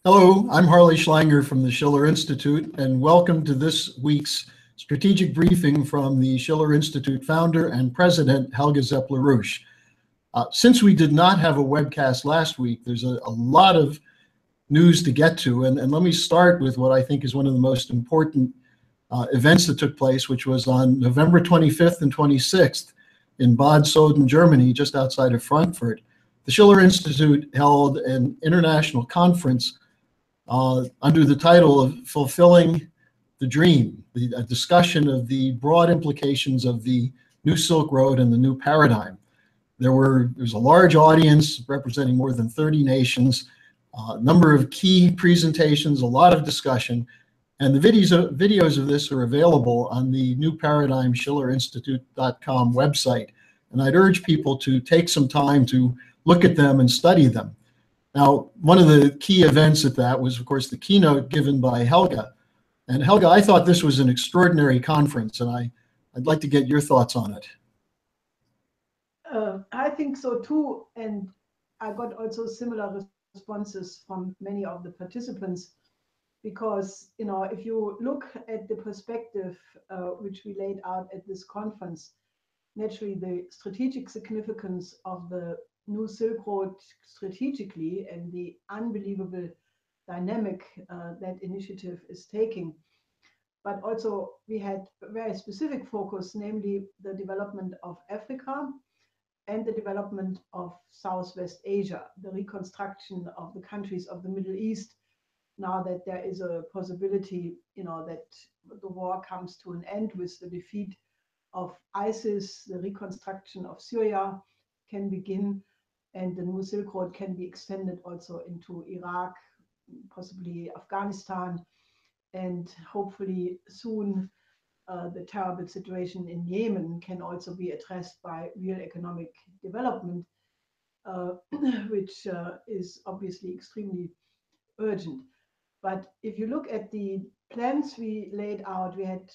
Hello, I'm Harley Schlanger from the Schiller Institute, and welcome to this week's strategic briefing from the Schiller Institute founder and president, Helga Zepp-LaRouche. Since we did not have a webcast last week, there's a lot of news to get to, and let me start with what I think is one of the most important events that took place, which was on November 25th and 26th in Bad Soden, Germany, just outside of Frankfurt. The Schiller Institute held an international conference under the title of Fulfilling the Dream, a discussion of the broad implications of the new Silk Road and the new paradigm. There was a large audience representing more than 30 nations, a number of key presentations, a lot of discussion, and the videos of this are available on the New Paradigm schillerinstitute.com website. And I'd urge people to take some time to look at them and study them. Now, one of the key events at that was, of course, the keynote given by Helga. And Helga, I thought this was an extraordinary conference, and I'd like to get your thoughts on it. I think so too, and I got also similar responses from many of the participants, because if you look at the perspective which we laid out at this conference, naturally the strategic significance of the new Silk Road strategically and the unbelievable dynamic that initiative is taking. But also we had a very specific focus, namely the development of Africa and the development of Southwest Asia, the reconstruction of the countries of the Middle East, now that there is a possibility, that the war comes to an end with the defeat of ISIS, the reconstruction of Syria can begin, and the new Silk Road can be extended also into Iraq, possibly Afghanistan, and hopefully soon the terrible situation in Yemen can also be addressed by real economic development, which is obviously extremely urgent. But if you look at the plans we laid out, we had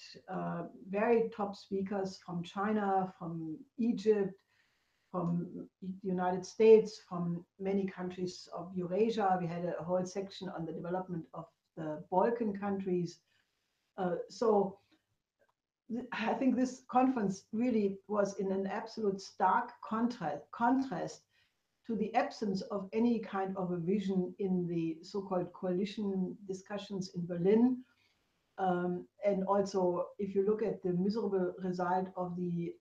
very top speakers from China, from Egypt, from the United States, from many countries of Eurasia. We had a whole section on the development of the Balkan countries. So I think this conference really was in an absolute stark contrast to the absence of any kind of a vision in the so-called coalition discussions in Berlin. And also, if you look at the miserable result of the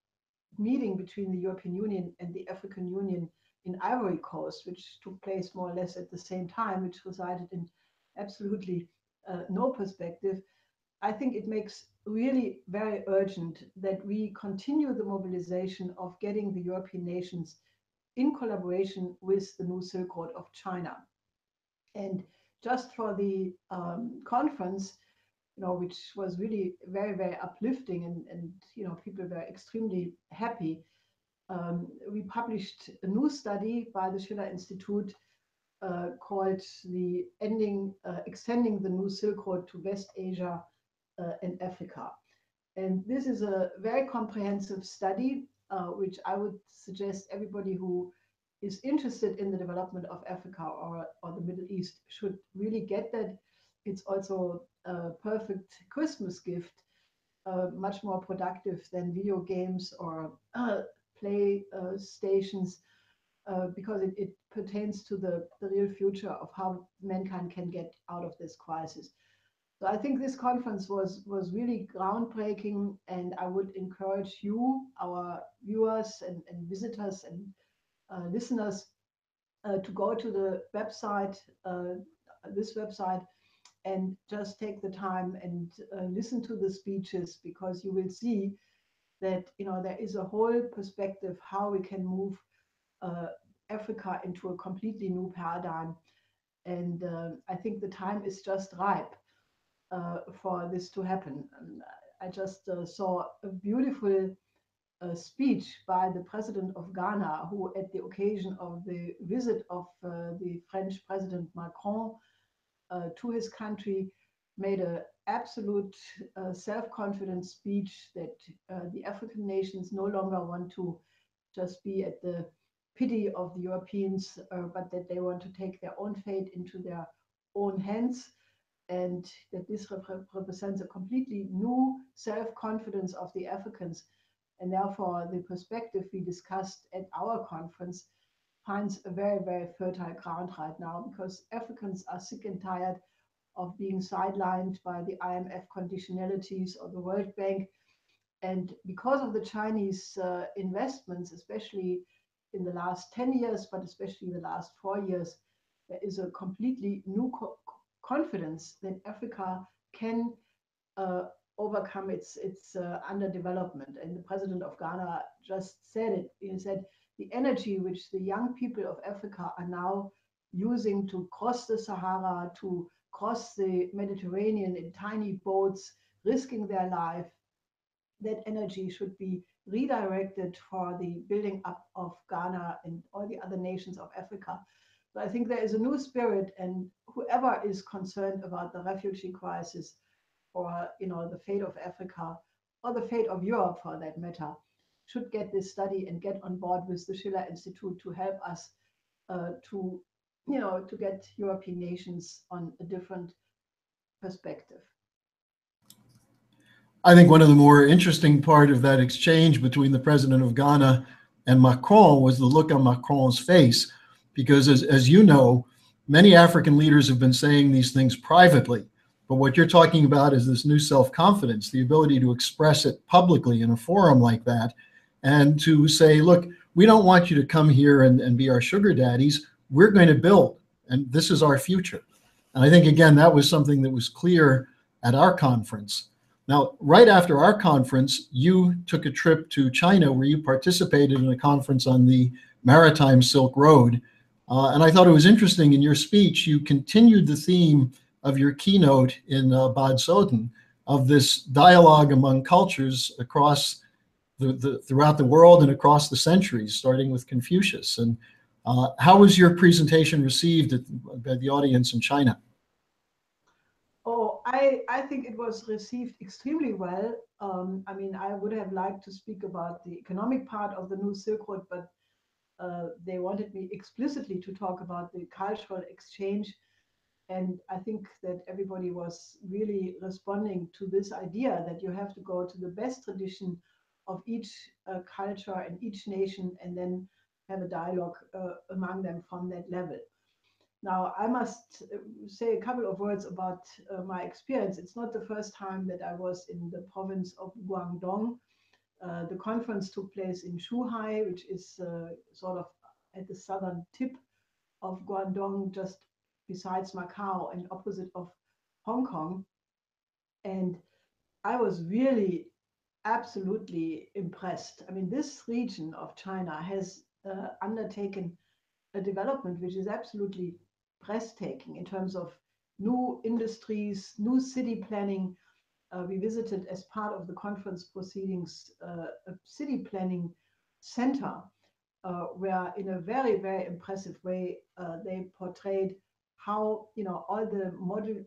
meeting between the European Union and the African Union in Ivory Coast, which took place more or less at the same time, which resulted in absolutely no perspective, I think it makes really very urgent that we continue the mobilization of getting the European nations in collaboration with the new Silk Road of China. And just for the conference, which was really very, very uplifting, and people were extremely happy. We published a new study by the Schiller Institute called the Extending the New Silk Road to West Asia and Africa. And this is a very comprehensive study, which I would suggest everybody who is interested in the development of Africa or the Middle East should really get that. It's also a perfect Christmas gift, much more productive than video games or play stations, because it pertains to the real future of how mankind can get out of this crisis. So I think this conference was really groundbreaking, and I would encourage you, our viewers and visitors and listeners, to go to the website, this website, and just take the time and listen to the speeches, because you will see that there is a whole perspective how we can move Africa into a completely new paradigm. And I think the time is just ripe for this to happen. And I just saw a beautiful speech by the president of Ghana, who at the occasion of the visit of the French President Macron to his country made an absolute self-confident speech that the African nations no longer want to just be at the pity of the Europeans, but that they want to take their own fate into their own hands, and that this represents a completely new self-confidence of the Africans. And therefore, the perspective we discussed at our conference finds a very, very fertile ground right now, because Africans are sick and tired of being sidelined by the IMF conditionalities or the World Bank. And because of the Chinese investments, especially in the last 10 years, but especially the last 4 years, there is a completely new confidence that Africa can overcome its underdevelopment. And the president of Ghana just said it. He said the energy which the young people of Africa are now using to cross the Sahara, to cross the Mediterranean in tiny boats, risking their life, that energy should be redirected for the building up of Ghana and all the other nations of Africa. So I think there is a new spirit, and whoever is concerned about the refugee crisis, or the fate of Africa, or the fate of Europe for that matter, should get this study and get on board with the Schiller Institute to help us to get European nations on a different perspective. I think one of the more interesting part of that exchange between the president of Ghana and Macron was the look on Macron's face, because as you know, many African leaders have been saying these things privately. But what you're talking about is this new self-confidence, the ability to express it publicly in a forum like that, and to say, look, we don't want you to come here and be our sugar daddies. We're going to build, and this is our future. And I think, again, that was something that was clear at our conference. Now, right after our conference, you took a trip to China where you participated in a conference on the Maritime Silk Road. And I thought it was interesting in your speech, you continued the theme of your keynote in Bad Soden of this dialogue among cultures across throughout the world and across the centuries, starting with Confucius. And how was your presentation received by the audience in China? Oh, I think it was received extremely well. I mean, I would have liked to speak about the economic part of the new Silk Road, but they wanted me explicitly to talk about the cultural exchange. And I think that everybody was really responding to this idea that you have to go to the best tradition of each culture and each nation, and then have a dialogue among them from that level. Now, I must say a couple of words about my experience. It's not the first time that I was in the province of Guangdong. The conference took place in Zhuhai, which is sort of at the southern tip of Guangdong, just besides Macau and opposite of Hong Kong. And I was really absolutely impressed. I mean, this region of China has undertaken a development which is absolutely breathtaking in terms of new industries, new city planning. We visited, as part of the conference proceedings, a city planning center where, in a very, very impressive way, they portrayed how all the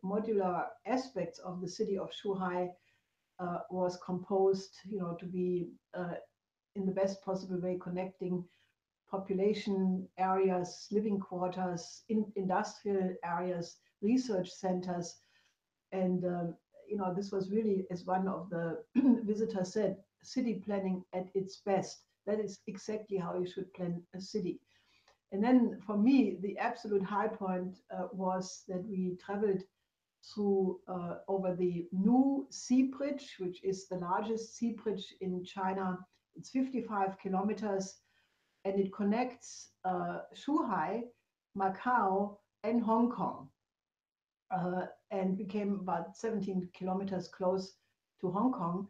modular aspects of the city of Zhuhai was composed, to be in the best possible way connecting population areas, living quarters, industrial areas, research centers. And this was really, as one of the visitors said, city planning at its best. That is exactly how you should plan a city. And then for me, the absolute high point was that we traveled through over the new sea bridge, which is the largest sea bridge in China. It's 55 kilometers, and it connects Zhuhai, Macau, and Hong Kong, and became about 17 kilometers close to Hong Kong.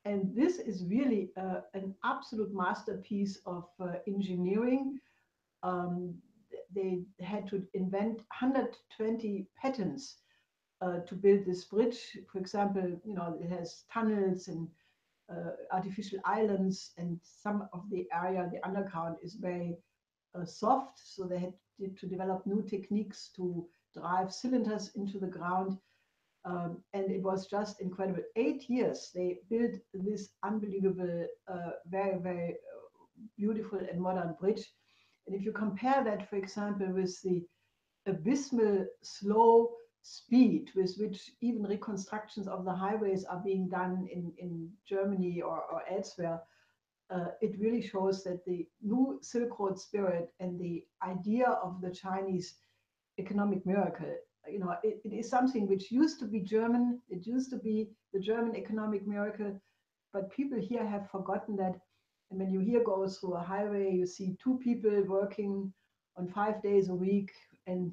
And this is really an absolute masterpiece of engineering. They had to invent 120 patents to build this bridge. For example, it has tunnels and artificial islands, and some of the area, the underground, is very soft. So they had to develop new techniques to drive cylinders into the ground. And it was just incredible. 8 years they built this unbelievable, very, very beautiful and modern bridge. And if you compare that, for example, with the abysmal slow speed with which even reconstructions of the highways are being done in Germany or elsewhere, it really shows that the new Silk Road spirit and the idea of the Chinese economic miracle, it is something which used to be German. It used to be the German economic miracle, but people here have forgotten that. And when you here go through a highway, you see two people working on 5 days a week, and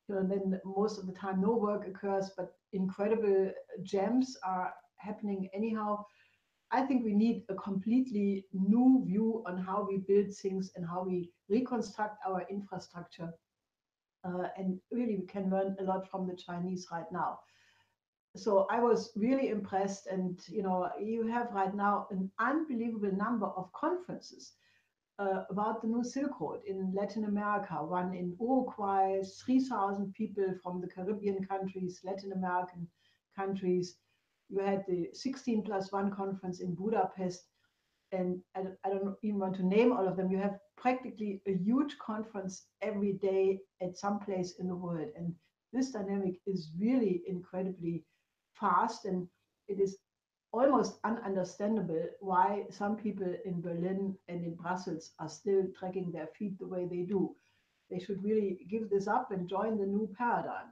then most of the time no work occurs, but incredible jams are happening anyhow. I think we need a completely new view on how we build things and how we reconstruct our infrastructure. And really, we can learn a lot from the Chinese right now. So I was really impressed. And, you have right now an unbelievable number of conferences about the new Silk Road in Latin America, one in Uruguay, 3,000 people from the Caribbean countries, Latin American countries. You had the 16+1 conference in Budapest, and I don't even want to name all of them. You have practically a huge conference every day at some place in the world. And this dynamic is really incredibly fast, and it is almost ununderstandable why some people in Berlin and in Brussels are still dragging their feet the way they do. They should really give this up and join the new paradigm.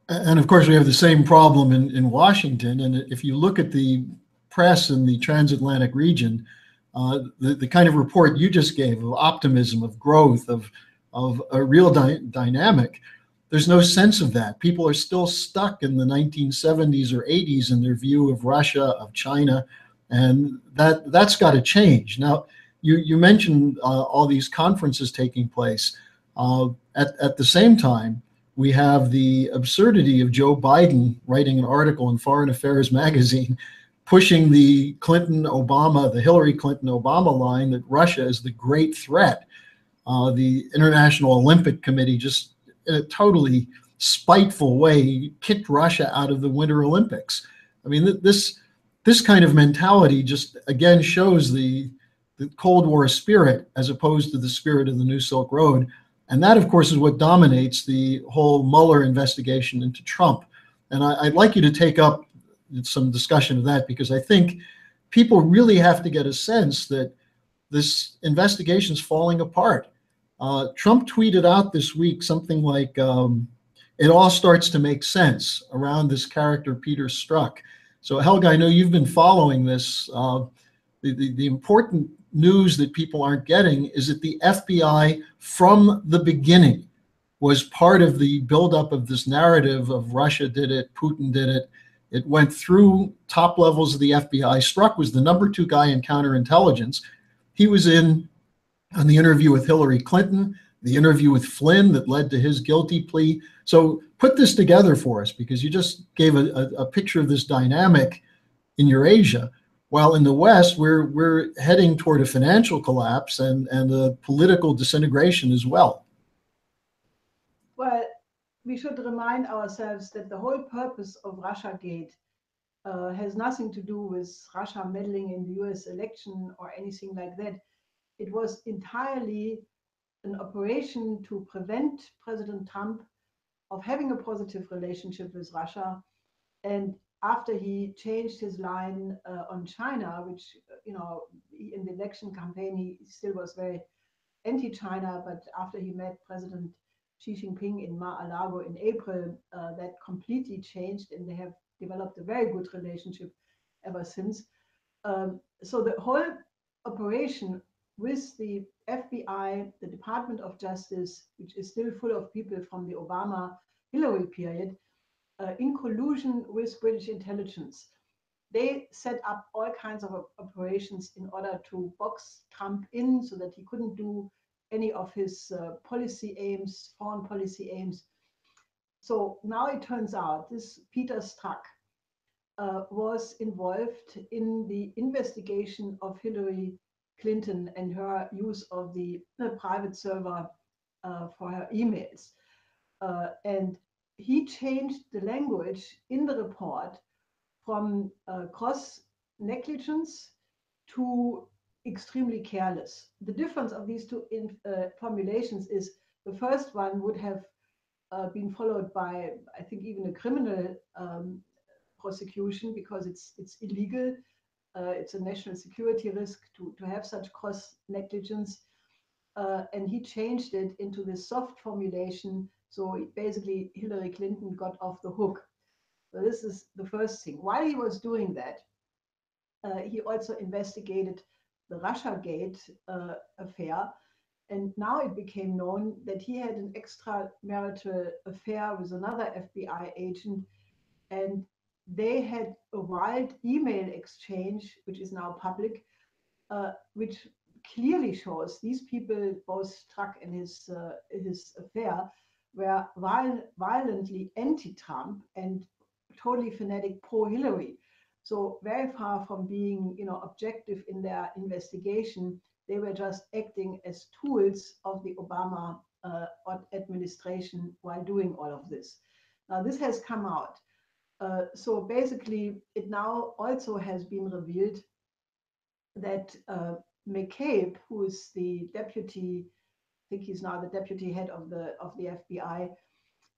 And of course, we have the same problem in Washington. And if you look at the press in the transatlantic region, the kind of report you just gave of optimism, of growth, of a real dynamic, there's no sense of that. People are still stuck in the 1970s or 80s in their view of Russia, of China, and that's got to change. Now, you mentioned all these conferences taking place. At the same time, we have the absurdity of Joe Biden writing an article in Foreign Affairs magazine pushing the Hillary Clinton-Obama line that Russia is the great threat. The International Olympic Committee just in a totally spiteful way kicked Russia out of the Winter Olympics. I mean, this kind of mentality just again shows the Cold War spirit as opposed to the spirit of the New Silk Road. And that, of course, is what dominates the whole Mueller investigation into Trump. And I'd like you to take up some discussion of that, because I think people really have to get a sense that this investigation is falling apart. Trump tweeted out this week something like, it all starts to make sense around this character, Peter Strzok. So Helga, I know you've been following this. The important news that people aren't getting is that the FBI from the beginning was part of the buildup of this narrative of Russia did it, Putin did it. It went through top levels of the FBI. Strzok was the #2 guy in counterintelligence. He was in on the interview with Hillary Clinton, the interview with Flynn that led to his guilty plea. So put this together for us, because you just gave a picture of this dynamic in Eurasia. While in the West, we're heading toward a financial collapse and a political disintegration as well. Well, we should remind ourselves that the whole purpose of Russiagate has nothing to do with Russia meddling in the US election or anything like that. It was entirely an operation to prevent President Trump of having a positive relationship with Russia. And after he changed his line on China, which, in the election campaign, he still was very anti-China, but after he met President Xi Jinping in Mar-a-Lago in April, that completely changed, and they have developed a very good relationship ever since. So the whole operation with the FBI, the Department of Justice, which is still full of people from the Obama-Hillary period, in collusion with British intelligence, they set up all kinds of operations in order to box Trump in so that he couldn't do any of his policy aims, foreign policy aims. So now it turns out this Peter Strzok was involved in the investigation of Hillary Clinton and her use of the private server for her emails. And he changed the language in the report from gross negligence to extremely careless. The difference of these two formulations is The first one would have been followed by, I think, even a criminal prosecution, because it's illegal. It's a national security risk to have such gross negligence. And he changed it into this soft formulation. So basically, Hillary Clinton got off the hook. So this is the first thing. While he was doing that, he also investigated the Russiagate affair. And now it became known that he had an extramarital affair with another FBI agent. And they had a wild email exchange, which is now public, which clearly shows these people, both Struck and his affair, were violently anti-Trump and totally fanatic pro-Hillary. So very far from being, objective in their investigation, they were just acting as tools of the Obama administration while doing all of this. Now this has come out. So basically, it now also has been revealed that McCabe, who is the deputy, I think he's now the deputy head of the FBI,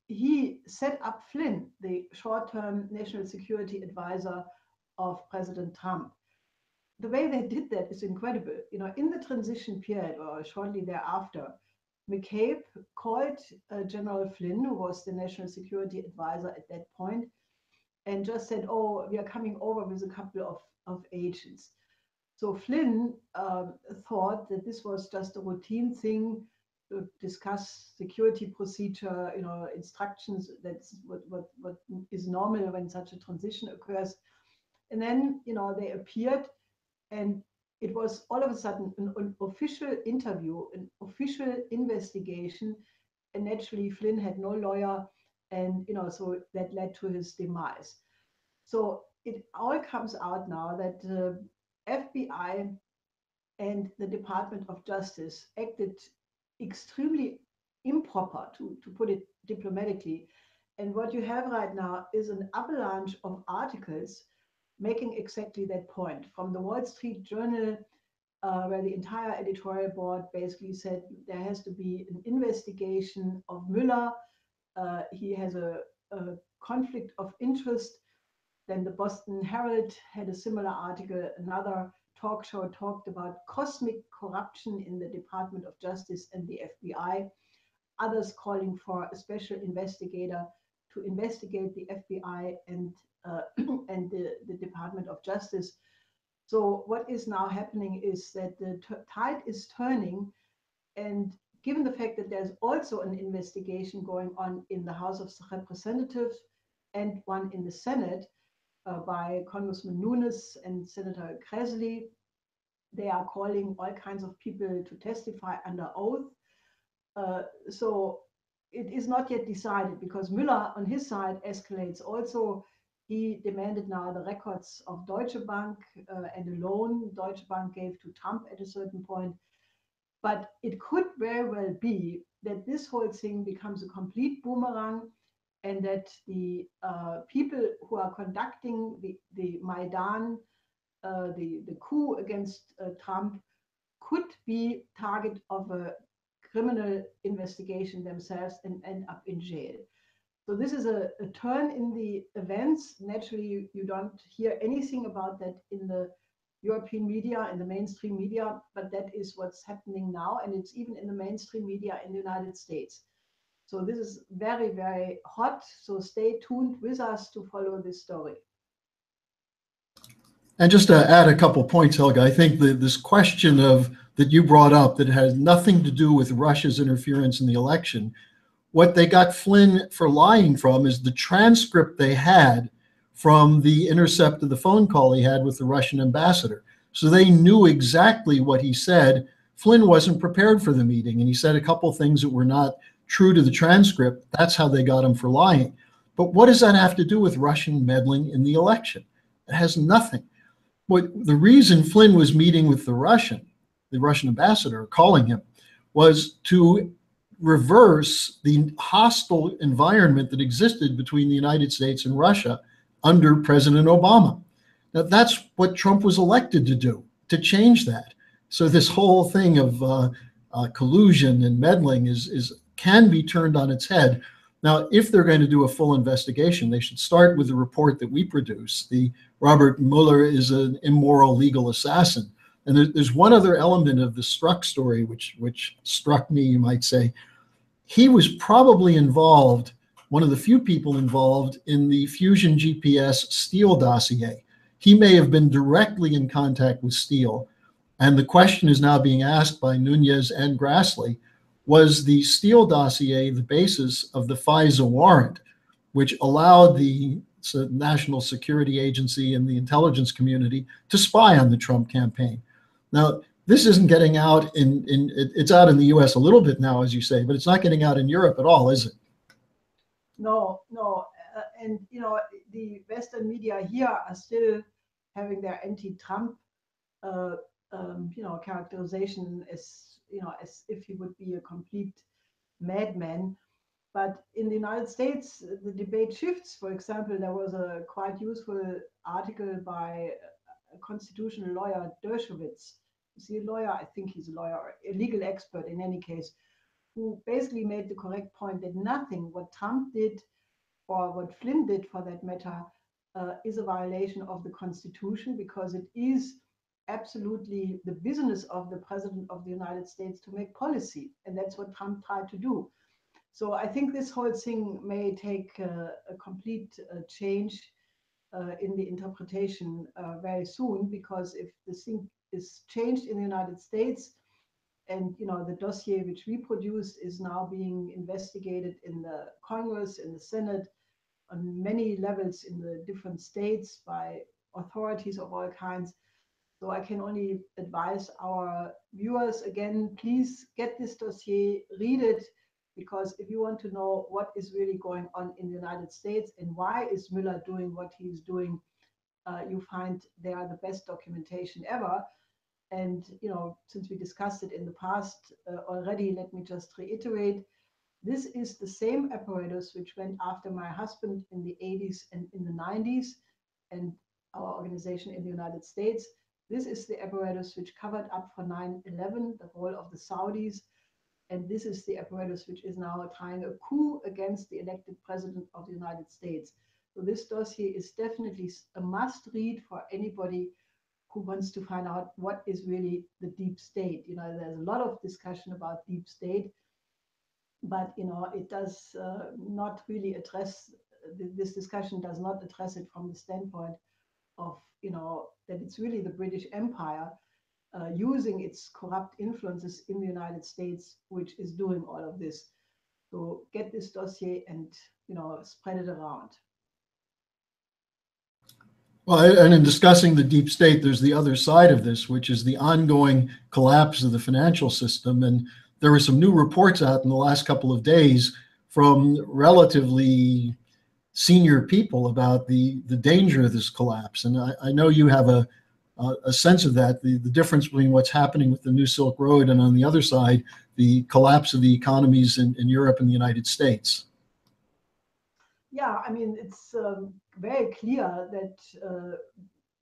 he set up Flynn, the short-term national security advisor of President Trump. The way they did that is incredible. In the transition period or shortly thereafter, McCabe called General Flynn, who was the national security advisor at that point, and just said, "Oh, we are coming over with a couple of agents." So Flynn thought that this was just a routine thing to discuss security procedure, instructions. That's what is normal when such a transition occurs. And then, they appeared, and it was all of a sudden an official interview, an official investigation. And naturally, Flynn had no lawyer, and so that led to his demise. So it all comes out now that FBI and the Department of Justice acted extremely improper, to put it diplomatically. And what you have right now is an avalanche of articles making exactly that point. From the Wall Street Journal, where the entire editorial board basically said there has to be an investigation of Mueller. He has a conflict of interest. Then the Boston Herald had a similar article. Another talk show talked about cosmic corruption in the Department of Justice and the FBI. Others calling for a special investigator to investigate the FBI and the Department of Justice. So what is now happening is that the tide is turning, and given the fact that there's also an investigation going on in the House of Representatives and one in the Senate by Congressman Nunes and Senator Grassley, they are calling all kinds of people to testify under oath. So it is not yet decided, because Mueller on his side escalates also. He demanded now the records of Deutsche Bank and a loan Deutsche Bank gave to Trump at a certain point. But it could very well be that this whole thing becomes a complete boomerang, and that the people who are conducting the Maidan, the coup against Trump, could be target of a criminal investigation themselves and end up in jail. So this is a turn in the events. Naturally, you don't hear anything about that in the European media, in the mainstream media, but that is what's happening now, and it's even in the mainstream media in the United States. So this is very, very hot. So stay tuned with us to follow this story. And just to add a couple points, Helga, I think this question that you brought up that has nothing to do with Russia's interference in the election, what they got Flynn for lying from is the transcript they had from the intercept of the phone call he had with the Russian ambassador. So they knew exactly what he said. Flynn wasn't prepared for the meeting, and he said a couple things that were not true to the transcript. That's how they got him for lying. But what does that have to do with Russian meddling in the election? It has nothing. The reason Flynn was meeting with the Russian ambassador, calling him, was to reverse the hostile environment that existed between the United States and Russia under President Obama. Now, that's what Trump was elected to do, to change that. So this whole thing of collusion and meddling is can be turned on its head. Now, if they're going to do a full investigation, they should start with the report that we produce. The Robert Mueller is an immoral legal assassin. And there's one other element of the Strzok story which struck me, you might say. He was probably involved, one of the few people involved in the Fusion GPS Steele dossier. He may have been directly in contact with Steele. And the question is now being asked by Nunez and Grassley, was the Steele dossier the basis of the FISA warrant, which allowed the National Security Agency and the intelligence community to spy on the Trump campaign? Now, this isn't getting out it's out in the US a little bit now, as you say, but it's not getting out in Europe at all, is it? No. And, the Western media here are still having their anti-Trump, characterization as if he would be a complete madman. But in the United States, the debate shifts. For example, there was a quite useful article by a constitutional lawyer, Dershowitz. Is he a lawyer? I think he's a lawyer, a legal expert in any case, who basically made the correct point that nothing what Trump did or what Flynn did for that matter is a violation of the Constitution, because it is absolutely the business of the President of the United States to make policy. And that's what Trump tried to do. So I think this whole thing may take a complete change in the interpretation very soon, because if the thing is changed in the United States, and the dossier which we produced is now being investigated in the Congress, in the Senate, on many levels in the different states by authorities of all kinds. So I can only advise our viewers, again, please get this dossier, read it, because if you want to know what is really going on in the United States and why is Mueller doing what he's doing, you find they are the best documentation ever. And, since we discussed it in the past already, let me just reiterate, this is the same apparatus which went after my husband in the 80s and in the 90s, and our organization in the United States. This is the apparatus which covered up for 9/11, the role of the Saudis. And this is the apparatus which is now trying a coup against the elected president of the United States. So this dossier is definitely a must read for anybody who wants to find out what is really the deep state. There's a lot of discussion about deep state, but it does not really address, this discussion does not address it from the standpoint of that it's really the British Empire using its corrupt influences in the United States which is doing all of this. So get this dossier and spread it around. Well, and in discussing the deep state, there's the other side of this, which is the ongoing collapse of the financial system. And there were some new reports out in the last couple of days from relatively senior people about the danger of this collapse. And I know you have a sense of that, the difference between what's happening with the new Silk Road and on the other side, the collapse of the economies in Europe and the United States. Yeah, I mean, it's very clear that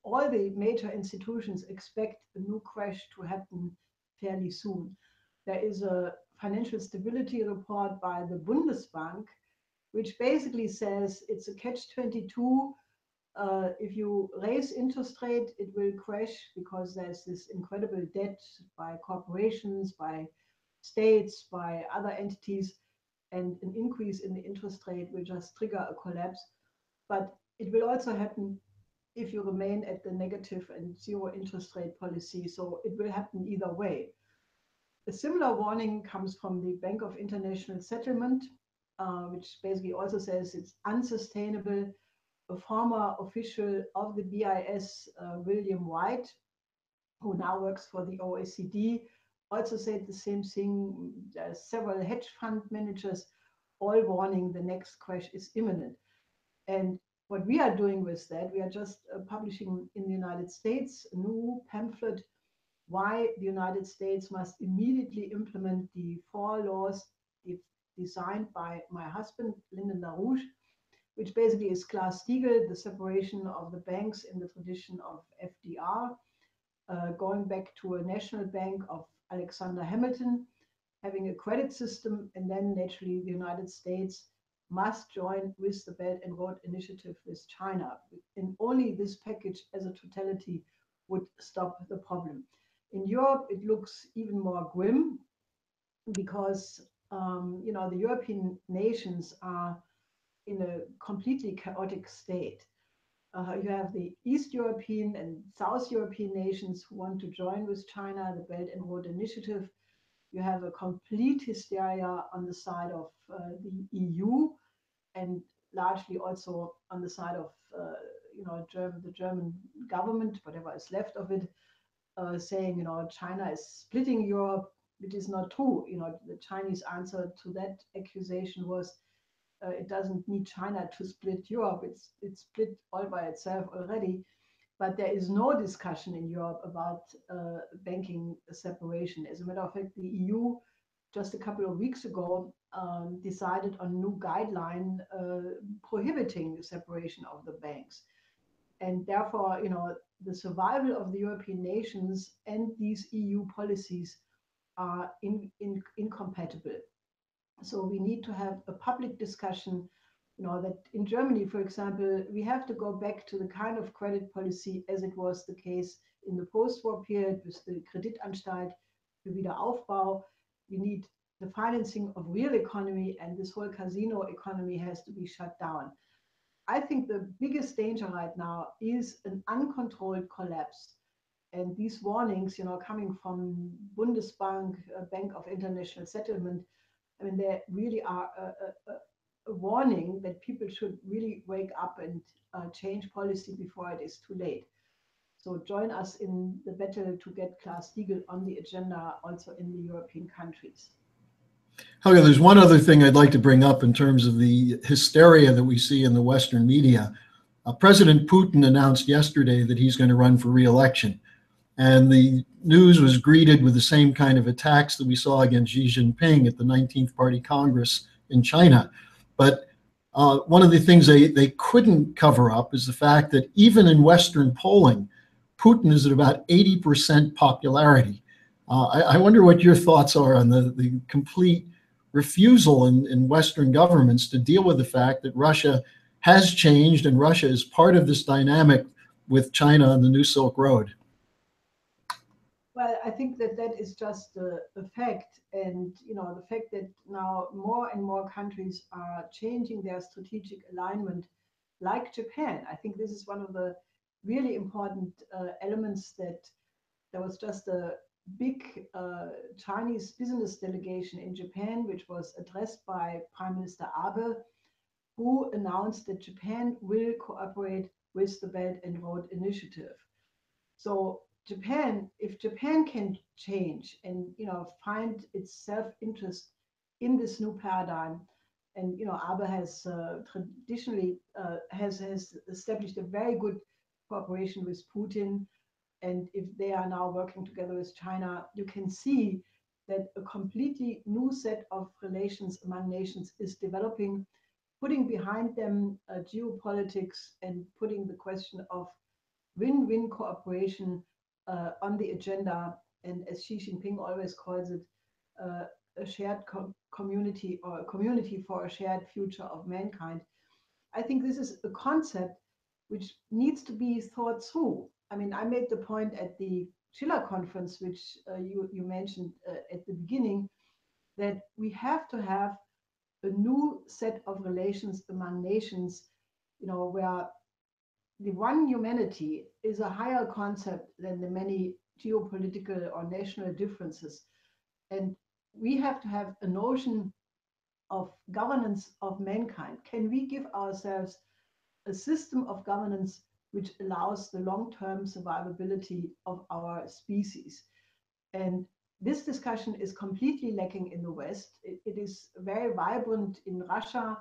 all the major institutions expect a new crash to happen fairly soon. There is a financial stability report by the Bundesbank, which basically says it's a catch-22. If you raise interest rate, it will crash because there's this incredible debt by corporations, by states, by other entities, and an increase in the interest rate will just trigger a collapse. But it will also happen if you remain at the negative and zero interest rate policy. So it will happen either way. A similar warning comes from the Bank of International Settlement, which basically also says it's unsustainable. A former official of the BIS, William White, who now works for the OECD, also said the same thing. There are several hedge fund managers all warning the next crash is imminent. And what we are doing with that, we are just publishing in the United States a new pamphlet why the United States must immediately implement the 4 laws designed by my husband, Lyndon LaRouche, which basically is Glass-Steagall, the separation of the banks in the tradition of FDR, going back to a national bank of Alexander Hamilton, having a credit system, and then naturally the United States must join with the Belt and Road Initiative with China. And only this package as a totality would stop the problem. In Europe, it looks even more grim because the European nations are in a completely chaotic state. You have the East European and South European nations who want to join with China, the Belt and Road Initiative. You have a complete hysteria on the side of the EU, and largely also on the side of the German government, whatever is left of it, saying China is splitting Europe, which is not true. The Chinese answer to that accusation was it doesn't need China to split Europe. It's split all by itself already. But there is no discussion in Europe about banking separation. As a matter of fact, the EU just a couple of weeks ago decided on a new guideline prohibiting the separation of the banks. And therefore, the survival of the European nations and these EU policies are incompatible. So we need to have a public discussion, that in Germany, for example, we have to go back to the kind of credit policy as it was the case in the post-war period with the Kreditanstalt für Wiederaufbau. We need the financing of real economy, and this whole casino economy has to be shut down. I think the biggest danger right now is an uncontrolled collapse. And these warnings, coming from Bundesbank, Bank of International Settlement, I mean, they really are a warning that people should really wake up and change policy before it is too late. So join us in the battle to get Glass-Steagall on the agenda also in the European countries. Helga, there's one other thing I'd like to bring up in terms of the hysteria that we see in the Western media. President Putin announced yesterday that he's going to run for re-election. And the news was greeted with the same kind of attacks that we saw against Xi Jinping at the 19th Party Congress in China. But one of the things they couldn't cover up is the fact that even in Western polling, Putin is at about 80% popularity. I wonder what your thoughts are on the complete refusal in Western governments to deal with the fact that Russia has changed and Russia is part of this dynamic with China on the New Silk Road. Well, I think that is just a fact. And, the fact that now more and more countries are changing their strategic alignment, like Japan. I think this is one of the really important elements, that there was just a big Chinese business delegation in Japan, which was addressed by Prime Minister Abe, who announced that Japan will cooperate with the Belt and Road Initiative. So if Japan can change and find its self-interest in this new paradigm, and Abe has traditionally has established a very good cooperation with Putin, and if they are now working together with China, you can see that a completely new set of relations among nations is developing, putting behind them geopolitics and putting the question of win-win cooperation on the agenda, and as Xi Jinping always calls it, a shared community, or a community for a shared future of mankind. I think this is a concept which needs to be thought through. I mean, I made the point at the Schiller Conference, which you mentioned at the beginning, that we have to have a new set of relations among nations, where the one humanity is a higher concept than the many geopolitical or national differences. And we have to have a notion of governance of mankind. Can we give ourselves a system of governance which allows the long-term survivability of our species? And this discussion is completely lacking in the West. It is very vibrant in Russia,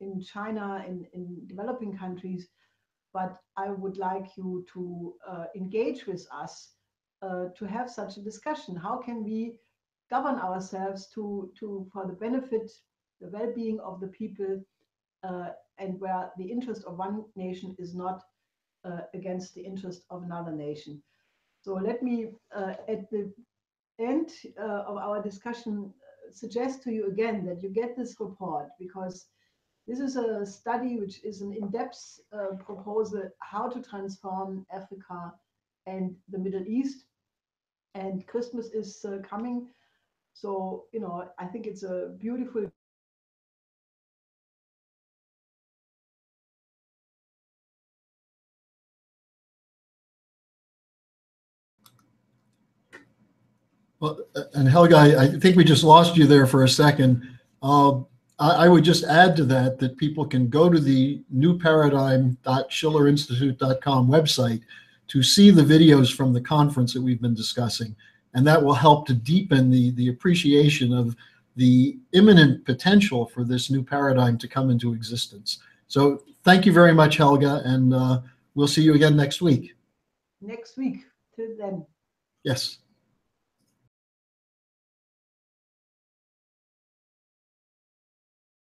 in China, in developing countries. But I would like you to engage with us to have such a discussion. How can we govern ourselves for the benefit, the well-being of the people, and where the interest of one nation is not against the interest of another nation? So let me, at the end of our discussion, suggest to you again that you get this report, because this is a study which is an in-depth proposal how to transform Africa and the Middle East. And Christmas is coming. So, you know, I think it's a beautiful Well, and Helga, I think we just lost you there for a second. I would just add to that people can go to the newparadigm.schillerinstitute.com website to see the videos from the conference that we've been discussing. And that will help to deepen the appreciation of the imminent potential for this new paradigm to come into existence. So thank you very much, Helga, and we'll see you again next week. next week. Till then. Yes.